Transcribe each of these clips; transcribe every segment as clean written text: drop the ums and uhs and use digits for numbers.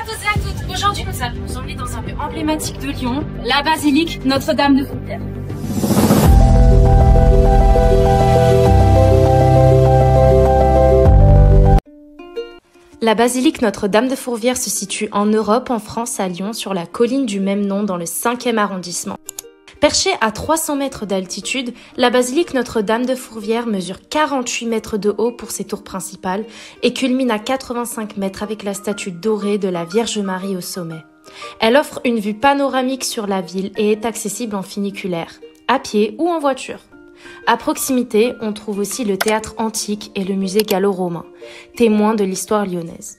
tous et à toutes. Aujourd'hui, nous allons nous emmener dans un lieu emblématique de Lyon, la basilique Notre-Dame de Fourvière. La basilique Notre-Dame de Fourvière se situe en Europe, en France, à Lyon, sur la colline du même nom dans le 5e arrondissement. Perchée à 300 mètres d'altitude, la basilique Notre-Dame de Fourvière mesure 48 mètres de haut pour ses tours principales et culmine à 85 mètres avec la statue dorée de la Vierge Marie au sommet. Elle offre une vue panoramique sur la ville et est accessible en funiculaire, à pied ou en voiture. À proximité, on trouve aussi le théâtre antique et le musée gallo-romain, témoins de l'histoire lyonnaise.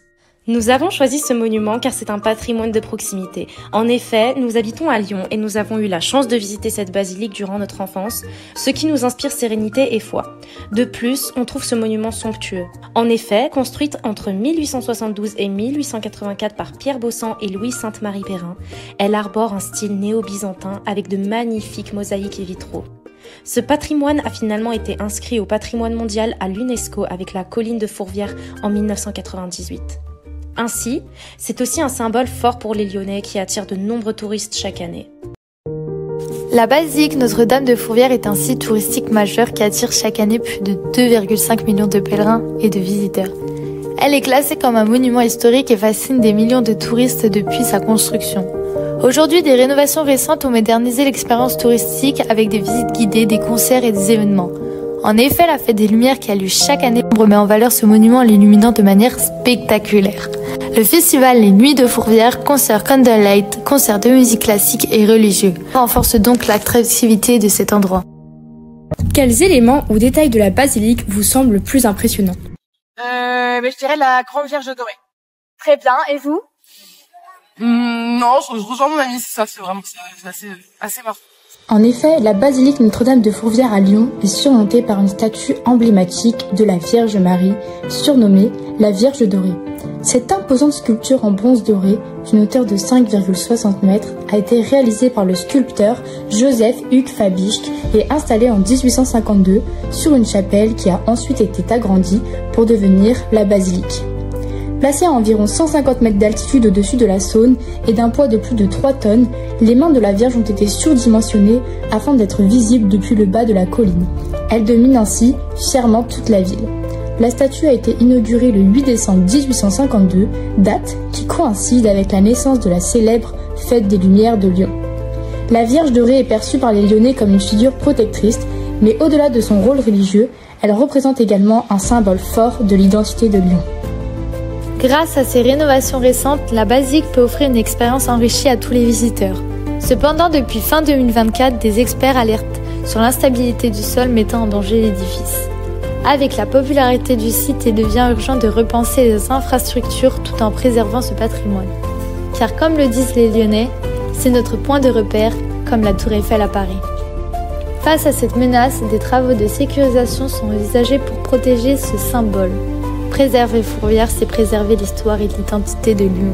Nous avons choisi ce monument car c'est un patrimoine de proximité. En effet, nous habitons à Lyon et nous avons eu la chance de visiter cette basilique durant notre enfance, ce qui nous inspire sérénité et foi. De plus, on trouve ce monument somptueux. En effet, construite entre 1872 et 1884 par Pierre Bossan et Louis Sainte-Marie-Perrin, elle arbore un style néo-byzantin avec de magnifiques mosaïques et vitraux. Ce patrimoine a finalement été inscrit au patrimoine mondial à l'UNESCO avec la colline de Fourvière en 1998. Ainsi, c'est aussi un symbole fort pour les Lyonnais qui attire de nombreux touristes chaque année. La basilique Notre-Dame de Fourvière est un site touristique majeur qui attire chaque année plus de 2,5 millions de pèlerins et de visiteurs. Elle est classée comme un monument historique et fascine des millions de touristes depuis sa construction. Aujourd'hui, des rénovations récentes ont modernisé l'expérience touristique avec des visites guidées, des concerts et des événements. En effet, la Fête des Lumières qui a lieu chaque année remet en valeur ce monument en l'illuminant de manière spectaculaire. Le festival Les Nuits de Fourvière, concert Candlelight, concert de musique classique et religieux, renforce donc l'attractivité de cet endroit. Quels éléments ou détails de la basilique vous semblent le plus impressionnants? Je dirais la Grande Vierge dorée. Très bien, et vous? Non, je rejoins mon ami, c'est vraiment assez marrant. En effet, la basilique Notre-Dame de Fourvière à Lyon est surmontée par une statue emblématique de la Vierge Marie, surnommée la Vierge dorée. Cette imposante sculpture en bronze doré, d'une hauteur de 5,60 mètres, a été réalisée par le sculpteur Joseph-Hugues Fabischke et installée en 1852 sur une chapelle qui a ensuite été agrandie pour devenir la basilique. Placée à environ 150 mètres d'altitude au-dessus de la Saône et d'un poids de plus de 3 tonnes, les mains de la Vierge ont été surdimensionnées afin d'être visibles depuis le bas de la colline. Elle domine ainsi fièrement toute la ville. La statue a été inaugurée le 8 décembre 1852, date qui coïncide avec la naissance de la célèbre Fête des Lumières de Lyon. La Vierge dorée est perçue par les Lyonnais comme une figure protectrice, mais au-delà de son rôle religieux, elle représente également un symbole fort de l'identité de Lyon. Grâce à ces rénovations récentes, la basilique peut offrir une expérience enrichie à tous les visiteurs. Cependant, depuis fin 2024, des experts alertent sur l'instabilité du sol mettant en danger l'édifice. Avec la popularité du site, il devient urgent de repenser les infrastructures tout en préservant ce patrimoine. Car comme le disent les Lyonnais, c'est notre point de repère, comme la Tour Eiffel à Paris. Face à cette menace, des travaux de sécurisation sont envisagés pour protéger ce symbole. Préserver Fourvière, c'est préserver l'histoire et l'identité de Lyon.